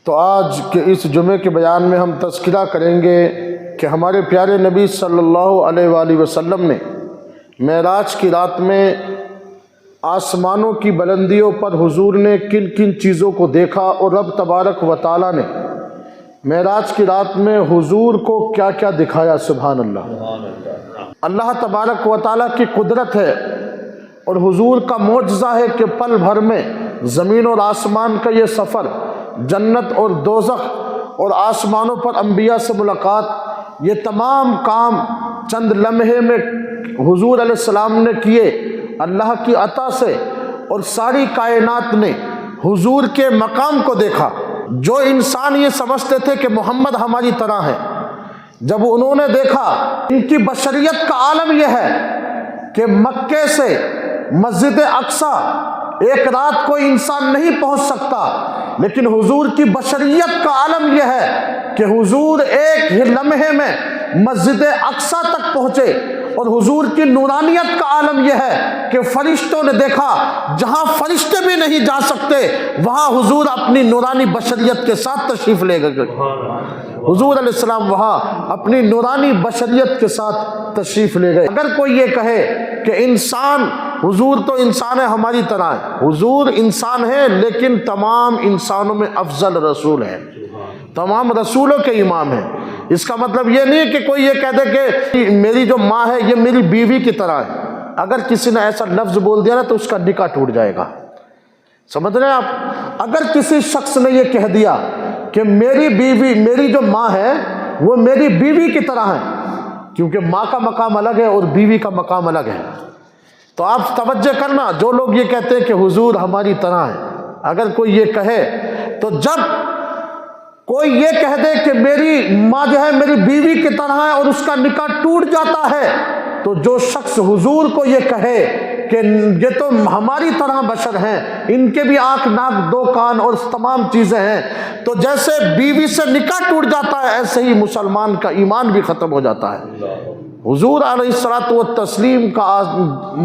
تو آج کے اس جمعے کے بیان میں ہم تذکرہ کریں گے کہ ہمارے پیارے نبی صلی اللہ علیہ وآلہ وسلم نے معراج کی رات میں آسمانوں کی بلندیوں پر حضور نے کن کن چیزوں کو دیکھا اور رب تبارک و تعالیٰ نے معراج کی رات میں حضور کو کیا کیا دکھایا۔ سبحان اللہ۔ اللہ تبارک و تعالیٰ کی قدرت ہے اور حضور کا معجزہ ہے کہ پل بھر میں زمین اور آسمان کا یہ سفر، جنت اور دوزخ اور آسمانوں پر انبیاء سے ملاقات، یہ تمام کام چند لمحے میں حضور علیہ السلام نے کیے اللہ کی عطا سے، اور ساری کائنات نے حضور کے مقام کو دیکھا۔ جو انسان یہ سمجھتے تھے کہ محمد ہماری طرح ہے، جب انہوں نے دیکھا، ان کی بشریت کا عالم یہ ہے کہ مکے سے مسجد اقصیٰ ایک رات کوئی انسان نہیں پہنچ سکتا، لیکن حضور کی بشریت کا عالم یہ ہے کہ حضور ایک ہی لمحے میں مسجد اقصیٰ تک پہنچے، اور حضور کی نورانیت کا عالم یہ ہے کہ فرشتوں نے دیکھا، جہاں فرشتے بھی نہیں جا سکتے وہاں حضور اپنی نورانی بشریت کے ساتھ تشریف لے گئے۔ حضور علیہ السلام وہاں اپنی نورانی بشریت کے ساتھ تشریف لے گئے۔ اگر کوئی یہ کہے کہ انسان، حضور تو انسان ہے ہماری طرح ہے، حضور انسان ہے لیکن تمام انسانوں میں افضل رسول ہے، تمام رسولوں کے امام ہیں۔ اس کا مطلب یہ نہیں ہے کہ کوئی یہ کہہ دے کہ میری جو ماں ہے یہ میری بیوی کی طرح ہے۔ اگر کسی نے ایسا لفظ بول دیا نا تو اس کا نکاح ٹوٹ جائے گا، سمجھ رہے ہیں آپ؟ اگر کسی شخص نے یہ کہہ دیا کہ میری بیوی، میری جو ماں ہے وہ میری بیوی کی طرح ہے، کیونکہ ماں کا مقام الگ ہے اور بیوی کا مقام الگ ہے، تو آپ توجہ کرنا، جو لوگ یہ کہتے ہیں کہ حضور ہماری طرح ہے، اگر کوئی یہ کہے تو جب کوئی یہ کہہ دے کہ میری ماں جو ہے میری بیوی کی طرح ہے اور اس کا نکاح ٹوٹ جاتا ہے، تو جو شخص حضور کو یہ کہے کہ یہ تو ہماری طرح بشر ہیں، ان کے بھی آنکھ ناک دو کان اور تمام چیزیں ہیں، تو جیسے بیوی سے نکاح ٹوٹ جاتا ہے ایسے ہی مسلمان کا ایمان بھی ختم ہو جاتا ہے۔ حضور علیہ الصلوۃ والتسلیم کا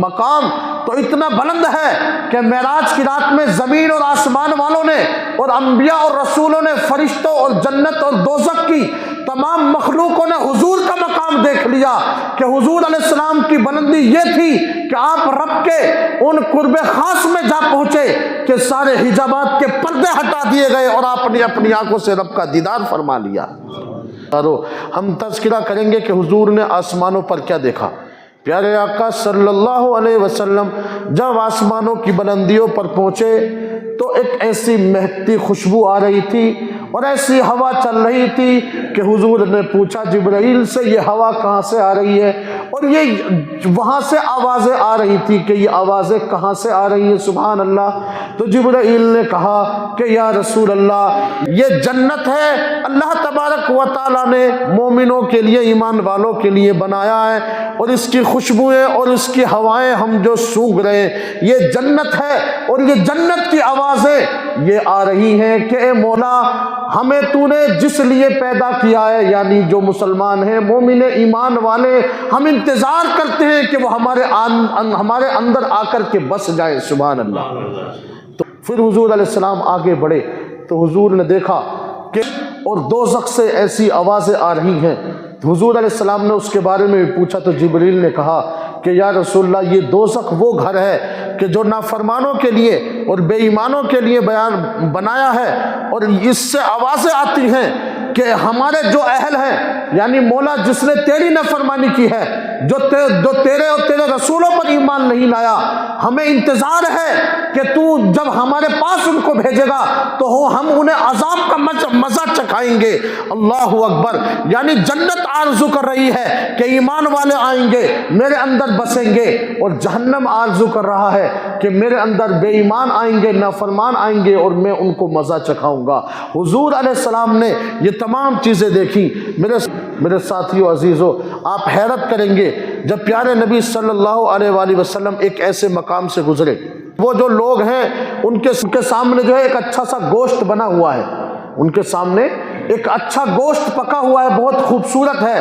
مقام تو اتنا بلند ہے کہ معراج کی رات میں زمین اور آسمان والوں نے اور انبیاء اور رسولوں نے، فرشتوں اور جنت اور دوزخ کی تمام مخلوقوں نے حضور کا مقام دیکھ لیا کہ حضور علیہ السلام کی بلندی یہ تھی کہ آپ رب کے ان قرب خاص میں جا پہنچے کہ سارے حجابات کے پردے ہٹا دیے گئے اور آپ نے اپنی آنکھوں سے رب کا دیدار فرما لیا۔ ہم تذکرہ کریں گے کہ حضور نے آسمانوں پر کیا دیکھا۔ پیارے آقا صلی اللہ علیہ وسلم جب آسمانوں کی بلندیوں پر پہنچے تو ایک ایسی مہکتی خوشبو آ رہی تھی اور ایسی ہوا چل رہی تھی کہ حضور نے پوچھا جبرائیل سے یہ ہوا کہاں سے آ رہی ہے، اور یہ وہاں سے آوازیں آ رہی تھی کہ یہ آوازیں کہاں سے آ رہی ہیں۔ سبحان اللہ۔ تو جبرائیل نے کہا کہ یا رسول اللہ یہ جنت ہے، اللہ تبارک و تعالیٰ نے مومنوں کے لیے، ایمان والوں کے لیے بنایا ہے، اور اس کی خوشبوئیں اور اس کی ہوائیں ہم جو سونگھ رہے ہیں یہ جنت ہے، اور یہ جنت کی آوازیں یہ آ رہی ہیں کہ اے مولا ہمیں تو نے جس لیے پیدا کیا ہے، یعنی جو مسلمان ہیں، مومن ایمان والے، ہم انتظار کرتے ہیں کہ وہ ہمارے اندر آ کر کے بس جائیں۔ سبحان اللہ۔ تو پھر حضور علیہ السلام آگے بڑھے تو حضور نے دیکھا کہ اور دوزخ سے ایسی آوازیں آ رہی ہیں۔ حضور علیہ السلام نے اس کے بارے میں بھی پوچھا تو جبریل نے کہا کہ یا رسول اللہ یہ دوزخ وہ گھر ہے کہ جو نافرمانوں کے لیے اور بے ایمانوں کے لیے بنایا ہے، اور اس سے آوازیں آتی ہیں کہ ہمارے جو اہل ہیں، یعنی مولا جس نے تیری نافرمانی کی ہے، جو تیرے اور تیرے رسولوں پر ایمان نہیں لایا، ہمیں انتظار ہے کہ تو جب ہمارے پاس ان کو بھیجے گا تو ہم انہیں عذاب کا مزہ چکھائیں گے۔ اللہ اکبر۔ یعنی جنت آرزو کر رہی ہے کہ ایمان والے آئیں گے، میرے اندر بسیں گے، اور جہنم آرزو کر رہا ہے کہ میرے اندر بے ایمان آئیں گے، نافرمان آئیں گے، اور میں ان کو مزہ چکھاؤں گا۔ حضور علیہ السلام نے یہ تمام چیزیں دیکھی۔ میرے ساتھیو عزیزو، آپ حیرت کریں گے جب پیارے نبی صلی اللہ علیہ وآلہ وسلم ایک ایسے مقام سے گزرے، وہ جو لوگ ہیں ان کے سامنے جو ہے ایک اچھا سا گوشت بنا ہوا ہے، ان کے سامنے ایک اچھا گوشت پکا ہوا ہے، بہت خوبصورت ہے،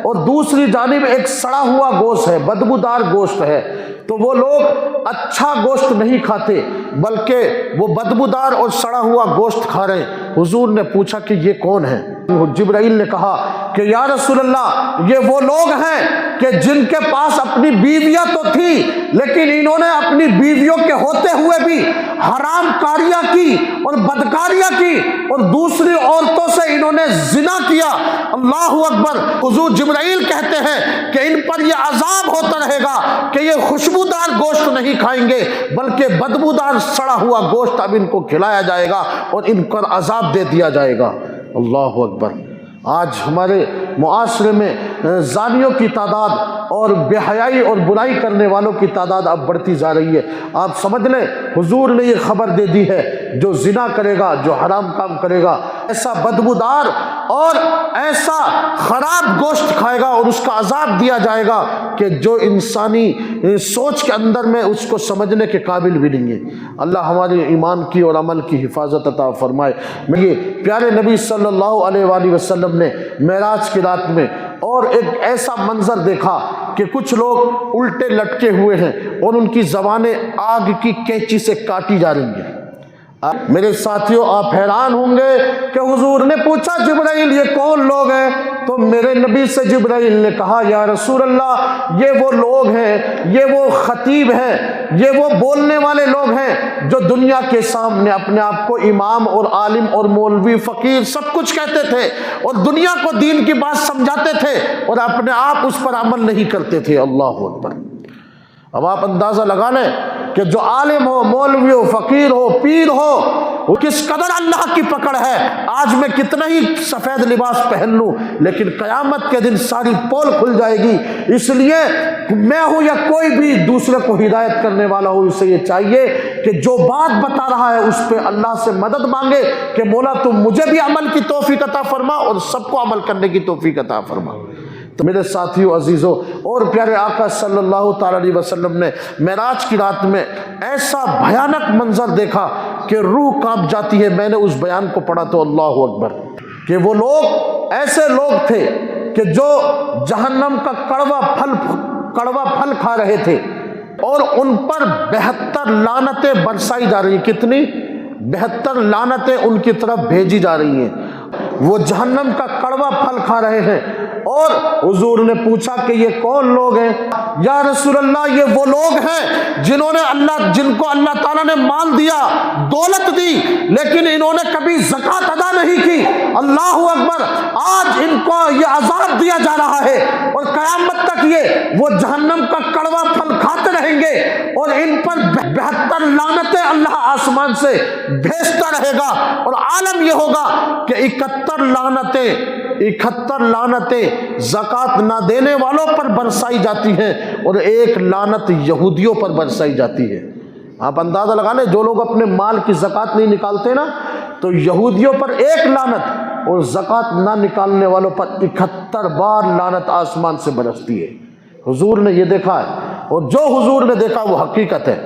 اور دوسری جانب ایک سڑا ہوا گوشت ہے، بدبودار گوشت ہے، تو وہ لوگ اچھا گوشت نہیں کھاتے بلکہ وہ بدبودار اور سڑا ہوا گوشت کھا رہے ہیں۔ حضور نے پوچھا کہ یہ کون ہے؟ جبرائیل نے کہا کہ یا رسول اللہ یہ وہ لوگ ہیں کہ جن کے پاس اپنی بیویاں تو تھی لیکن انہوں نے اپنی بیویوں کے ہوتے ہوئے بھی حرام کاریاں کی اور بدکاریاں کی اور دوسری عورتوں سے انہوں نے زنا کیا۔ اللہ اکبر۔ حضور جبرائیل کہتے ہیں کہ ان پر یہ عذاب ہوتا رہے گا کہ یہ خوشبودار گوشت نہیں کھائیں گے بلکہ بدبودار سڑا ہوا گوشت اب ان کو کھلایا جائے گا اور ان پر عذاب دے دیا جائے گا۔ اللہ اکبر۔ آج ہمارے معاشرے میں زانیوں کی تعداد اور بے حیائی اور برائی کرنے والوں کی تعداد اب بڑھتی جا رہی ہے۔ آپ سمجھ لیں حضور نے یہ خبر دے دی ہے، جو زنا کرے گا، جو حرام کام کرے گا، ایسا بدبودار اور ایسا خراب گوشت کھائے گا اور اس کا عذاب دیا جائے گا کہ جو انسانی سوچ کے اندر میں اس کو سمجھنے کے قابل بھی نہیں ہے۔ اللہ ہمارے ایمان کی اور عمل کی حفاظت عطا فرمائے۔ یہ پیارے نبی صلی اللہ علیہ وآلہ وسلم نے معراج کی رات میں اور ایک ایسا منظر دیکھا کہ کچھ لوگ الٹے لٹکے ہوئے ہیں اور ان کی زبانیں آگ کی کینچی سے کاٹی جا رہی ہیں۔ میرے ساتھیوں آپ حیران ہوں گے کہ حضور نے پوچھا جبرائیل یہ کون لوگ ہیں؟ تو میرے نبی سے جبرائیل نے کہا یا رسول اللہ یہ وہ لوگ ہیں، یہ وہ خطیب ہیں، یہ وہ بولنے والے لوگ ہیں جو دنیا کے سامنے اپنے آپ کو امام اور عالم اور مولوی فقیر سب کچھ کہتے تھے اور دنیا کو دین کی بات سمجھاتے تھے اور اپنے آپ اس پر عمل نہیں کرتے تھے۔ اللہ اکبر۔ اب آپ اندازہ لگا لیں کہ جو عالم ہو، مولوی ہو، فقیر ہو، پیر ہو، وہ کس قدر اللہ کی پکڑ ہے۔ آج میں کتنا ہی سفید لباس پہن لوں لیکن قیامت کے دن ساری پول کھل جائے گی۔ اس لیے میں ہوں یا کوئی بھی دوسرے کو ہدایت کرنے والا ہو، اسے یہ چاہیے کہ جو بات بتا رہا ہے اس پہ اللہ سے مدد مانگے کہ مولا تم مجھے بھی عمل کی توفیق عطا فرما اور سب کو عمل کرنے کی توفیق عطا فرما۔ تو میرے ساتھیوں عزیزوں اور پیارے آقا صلی اللہ تعالی علیہ وسلم نے معراج کی رات میں ایسا بھیانک منظر دیکھا کہ روح کانپ جاتی ہے۔ میں نے اس بیان کو پڑھا تو اللہ اکبر، کہ وہ لوگ ایسے لوگ تھے کہ جو جہنم کا کڑوا پھل کھا رہے تھے اور ان پر 72 لعنتیں برسائی جا رہی ہیں۔ کتنی؟ 72 لعنتیں ان کی طرف بھیجی جا رہی ہیں۔ وہ جہنم کا کڑوا پھل کھا رہے ہیں اور حضور نے پوچھا کہ یہ کون لوگ ہیں؟ یا رسول اللہ یہ وہ لوگ ہیں جن کو اللہ تعالیٰ نے مال دیا، دولت دی لیکن انہوں نے کبھی زکوٰۃ ادا نہیں کی۔ اللہ اکبر۔ آج ان کو یہ عذاب دیا جا رہا ہے اور قیامت تک یہ وہ جہنم کا کڑوا پھل کھاتے رہیں گے اور ان پر 72 لعنتیں اللہ آسمان سے بھیجتا رہے گا اور عالم یہ ہوگا کہ 71 لعنتیں زکوٰۃ نہ دینے والوں پر برسائی جاتی ہیں اور 1 لعنت یہودیوں پر برسائی جاتی ہے۔ آپ اندازہ لگا لیں جو لوگ اپنے مال کی زکوٰۃ نہیں نکالتے نا تو یہودیوں پر 1 لعنت اور زکوٰۃ نہ نکالنے والوں پر 71 بار لعنت آسمان سے برستی ہے۔ حضور نے یہ دیکھا ہے اور جو حضور نے دیکھا وہ حقیقت ہے،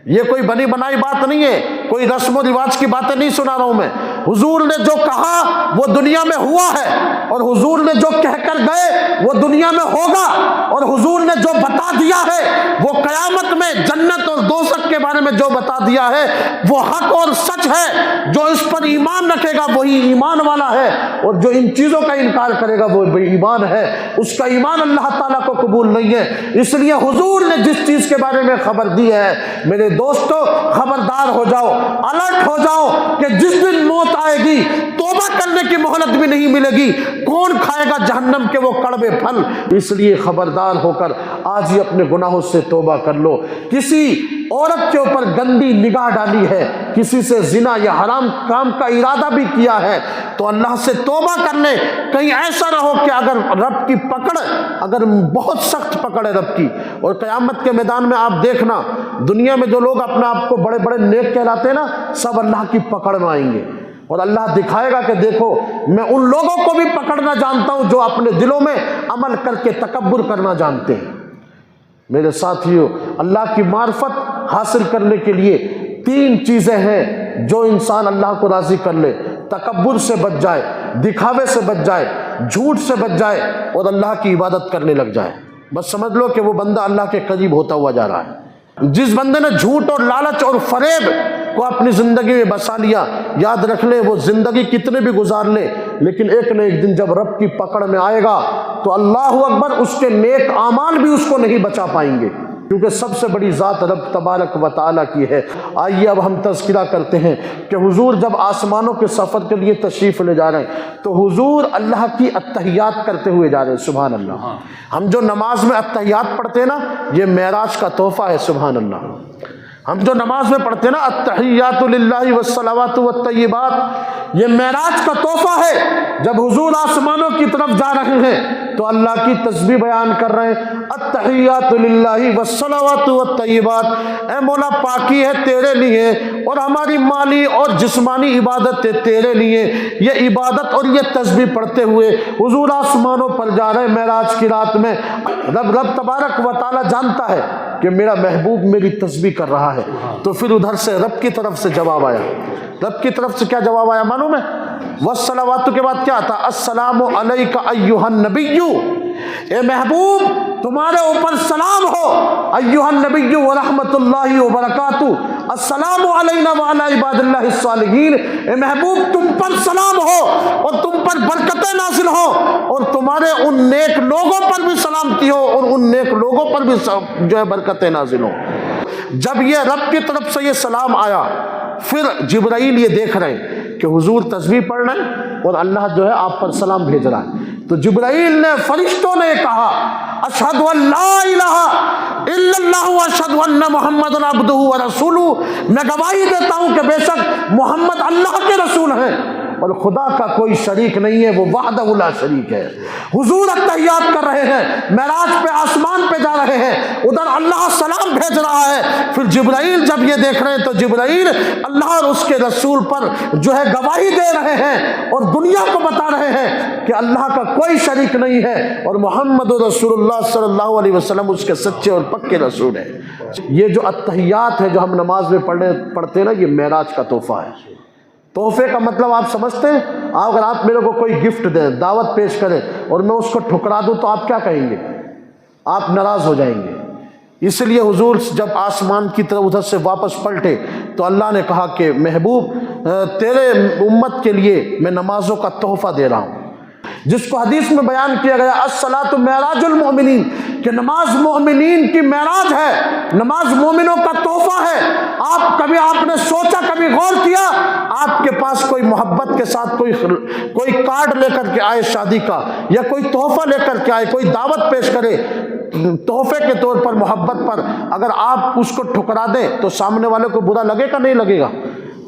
یہ کوئی بنی بنائی بات نہیں ہے، کوئی رسم و رواج کی باتیں نہیں سنا رہا ہوں میں۔ حضور نے جو کہا وہ دنیا میں ہوا ہے اور حضور نے جو کہہ کر گئے وہ دنیا میں ہوگا اور حضور نے جو بتا دیا ہے وہ قیامت میں جنت اور دوزخ کے بارے میں جو بتا دیا ہے وہ حق اور سچ ہے۔ جو اس پر ایمان رکھے گا وہی ایمان والا ہے اور جو ان چیزوں کا انکار کرے گا وہ بے ایمان ہے، اس کا ایمان اللہ تعالیٰ کو قبول نہیں ہے۔ اس لیے حضور نے جس چیز کے بارے میں خبر دی ہے میرے دوستو خبردار ہو جاؤ، الرٹ ہو جاؤ کہ جس دن موت آئے گی توبہ کرنے کی مہلت بھی نہیں ملے گی۔ کون کھائے گا جہنم کے وہ کڑوے پھل؟ اس لیے خبردار ہو کر آج ہی اپنے گناہوں سے توبہ کر لو۔ کسی عورت کے اوپر گندی نگاہ ڈالی ہے، کسی سے زنا یا حرام کام کا ارادہ بھی کیا ہے تو اللہ سے توبہ کر لے۔ کہیں ایسا نہ ہو کہ اگر رب کی پکڑ، اگر بہت سخت پکڑ ہے رب کی، اور قیامت کے میدان میں آپ دیکھنا دنیا میں جو لوگ اپنے آپ کو بڑے بڑے نیک کہلاتے ہیں نا سب اللہ کی پکڑ میں آئیں گے اور اللہ دکھائے گا کہ دیکھو میں ان لوگوں کو بھی پکڑنا جانتا ہوں جو اپنے دلوں میں عمل کر کے تکبر کرنا جانتے ہیں۔ میرے ساتھیوں اللہ کی معرفت حاصل کرنے کے لیے 3 چیزیں ہیں جو انسان اللہ کو راضی کر لے، تکبر سے بچ جائے، دکھاوے سے بچ جائے جھوٹ سے بچ جائے اور اللہ کی عبادت کرنے لگ جائے، بس سمجھ لو کہ وہ بندہ اللہ کے قریب ہوتا ہوا جا رہا ہے۔ جس بندے نے جھوٹ اور لالچ اور فریب کو اپنی زندگی میں بسا لیا، یاد رکھ لے وہ زندگی کتنے بھی گزار لے، لیکن ایک نہ ایک دن جب رب کی پکڑ میں آئے گا تو اللہ اکبر اس کے نیک اعمال بھی اس کو نہیں بچا پائیں گے، کیونکہ سب سے بڑی ذات رب تبارک و تعالیٰ کی ہے۔ آئیے اب ہم تذکرہ کرتے ہیں کہ حضور جب آسمانوں کے سفر کے لیے تشریف لے جا رہے ہیں تو حضور اللہ کی التحیات کرتے ہوئے جا رہے ہیں، سبحان اللہ۔ ہم جو نماز میں التحیات پڑھتے ہیں نا، یہ معراج کا تحفہ ہے، سبحان اللہ۔ ہم جو نماز میں پڑھتے ہیں نا، التحیات للہ والصلوات والطیبات، یہ معراج کا تحفہ ہے۔ جب حضور آسمانوں کی طرف جا رہے ہیں تو اللہ کی تسبیح بیان کر رہے ہیں، التحیات للہ والصلوات والطیبات، اے مولا پاکی ہے تیرے لیے اور ہماری مالی اور جسمانی عبادت ہے تیرے لیے۔ یہ عبادت اور یہ تسبیح پڑھتے ہوئے حضور آسمانوں پر جا رہے ہیں معراج کی رات میں۔ رب تبارک و تعالیٰ جانتا ہے کہ میرا محبوب میری تسبیح کر رہا ہے، تو پھر ادھر سے رب کی طرف سے جواب آیا۔ رب کی طرف سے کیا جواب آیا معلوم ہے؟ والصلوات کے بعد کیا تھا؟ السلام علیک ایھا النبی، اے محبوب تمہارے اوپر سلام ہو، ایھا النبی ورحمۃ اللہ وبرکاتہ، السلام علینا وعلی عباد اللہ الصالحین، اے محبوب تم پر سلام ہو اور تم پر برکتیں نازل ہو اور تمہارے ان نیک لوگوں پر بھی سلامتی ہو اور ان نیک لوگوں پر بھی جو ہے برکتیں نازل ہو۔ جب یہ رب کی طرف سے یہ سلام آیا، پھر جبرائیل یہ دیکھ رہے ہیں کہ حضور تسبیح پڑھ رہے ہیں اور اللہ جو ہے آپ پر سلام بھیج رہا ہے، تو جبرائیل نے فرشتوں نے کہا اشہد ان لا الہ الا اللہ واشہد ان محمد عبدہ ورسولہ، میں گواہی دیتا ہوں کہ بے شک محمد اللہ کے رسول ہیں اور خدا کا کوئی شریک نہیں ہے، وہ وحدہ لا شریک ہے۔ حضور التحیات کر رہے ہیں، معراج پہ آسمان پہ جا رہے ہیں، ادھر اللہ سلام بھیج رہا ہے۔ پھر جبرائیل جب یہ دیکھ رہے ہیں تو جبرائیل اللہ اور اس کے رسول پر جو ہے گواہی دے رہے ہیں اور دنیا کو بتا رہے ہیں کہ اللہ کا کوئی شریک نہیں ہے اور محمد رسول اللہ صلی اللہ علیہ وسلم اس کے سچے اور پکے رسول ہیں۔ یہ جو التحیات ہے جو ہم نماز میں پڑھتے ہیں نا، یہ معراج کا تحفہ ہے۔ تحفے کا مطلب آپ سمجھتے ہیں؟ اگر آپ میرے کو کوئی گفٹ دیں، دعوت پیش کریں اور میں اس کو ٹھکرا دوں تو آپ کیا کہیں گے؟ آپ ناراض ہو جائیں گے۔ اس لیے حضور جب آسمان کی طرف ادھر سے واپس پلٹے تو اللہ نے کہا کہ محبوب تیرے امت کے لیے میں نمازوں کا تحفہ دے رہا ہوں، جس کو حدیث میں بیان کیا گیا الصلاۃ معراج المؤمنین، کہ نماز مومنین کی معراج ہے، نماز مومنوں کا تحفہ ہے۔ آپ نے سوچا، کبھی غور کیا، آپ کے پاس کوئی محبت کے ساتھ کوئی کارڈ لے کر کے آئے شادی کا، یا کوئی تحفہ لے کر کے آئے، کوئی دعوت پیش کرے تحفے کے طور پر، محبت پر، اگر آپ اس کو ٹھکرا دیں تو سامنے والے کو برا لگے گا نہیں لگے گا؟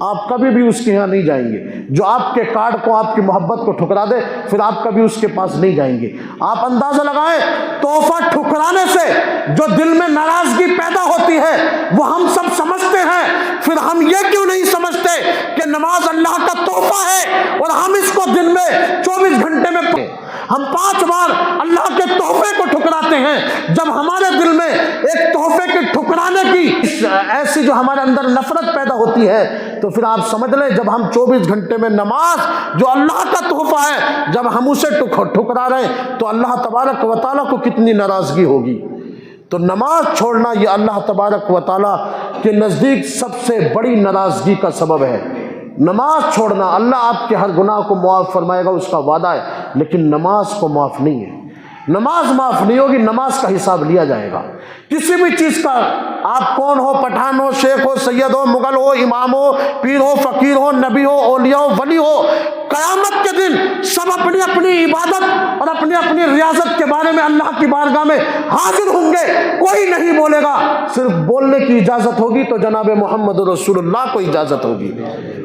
آپ کبھی بھی اس کے یہاں نہیں جائیں گے۔ جو آپ کے کارڈ کو، آپ کی محبت کو ٹھکرا دے، پھر آپ کبھی اس کے پاس نہیں جائیں گے۔ آپ اندازہ لگائیں، تحفہ ٹھکرانے سے جو دل میں ناراضگی پیدا ہوتی ہے وہ ہم سب سمجھتے ہیں، پھر ہم یہ کیوں نہیں سمجھتے کہ نماز اللہ کا تحفہ ہے اور ہم اس کو دن میں 24 گھنٹے میں ہم 5 بار اللہ کے تحفے کو ٹھکراتے ہیں۔ جب ہمارے دل میں ایک تحفے کے ٹھکرانے کی ایسی جو ہمارے اندر نفرت پیدا ہوتی ہے تو پھر آپ سمجھ لیں جب ہم 24 گھنٹے میں نماز جو اللہ کا تحفہ ہے جب ہم اسے ٹھکرا رہے ہیں تو اللہ تبارک و تعالیٰ کو کتنی ناراضگی ہوگی۔ تو نماز چھوڑنا یہ اللہ تبارک و تعالیٰ کے نزدیک سب سے بڑی ناراضگی کا سبب ہے۔ نماز چھوڑنا، اللہ آپ کے ہر گناہ کو معاف فرمائے گا، اس کا وعدہ ہے، لیکن نماز کو معاف نہیں ہے۔ نماز معاف نہیں ہوگی، نماز کا حساب لیا جائے گا۔ کسی بھی چیز کا، آپ کون ہو، پٹھان ہو، شیخ ہو، سید ہو، مغل ہو، امام ہو، پیر ہو، فقیر ہو، نبی ہو، اولیاء ہو، ولی ہو، قیامت کے دن سب اپنی اپنی عبادت اور اپنی اپنی ریاضت کے بارے میں اللہ کی بارگاہ میں حاضر ہوں گے۔ کوئی نہیں بولے گا، صرف بولنے کی اجازت ہوگی تو جناب محمد رسول اللہ کو اجازت ہوگی،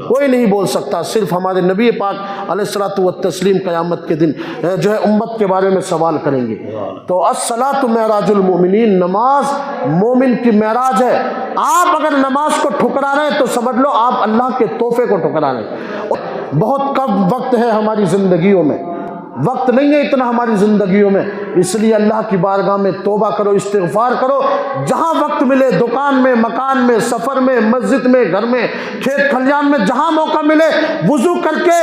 کوئی نہیں بول سکتا، صرف ہمارے نبی پاک علیہ الصلوۃ والتسلیم قیامت کے دن جو ہے امت کے بارے میں سوال کریں گے۔ تو الصلاۃ معراج المؤمنین، نماز مومن کی معراج ہے۔ آپ اگر نماز کو ٹھکرا رہے ہیں تو سمجھ لو آپ اللہ کے تحفے کو ٹھکرا رہے ہیں۔ بہت کم وقت ہے ہماری زندگیوں میں، وقت نہیں ہے اتنا ہماری زندگیوں میں، اس لیے اللہ کی بارگاہ میں توبہ کرو، استغفار کرو، جہاں وقت ملے، دکان میں، مکان میں، سفر میں، مسجد میں، گھر میں، کھیت کھلیان میں، جہاں موقع ملے وضو کر کے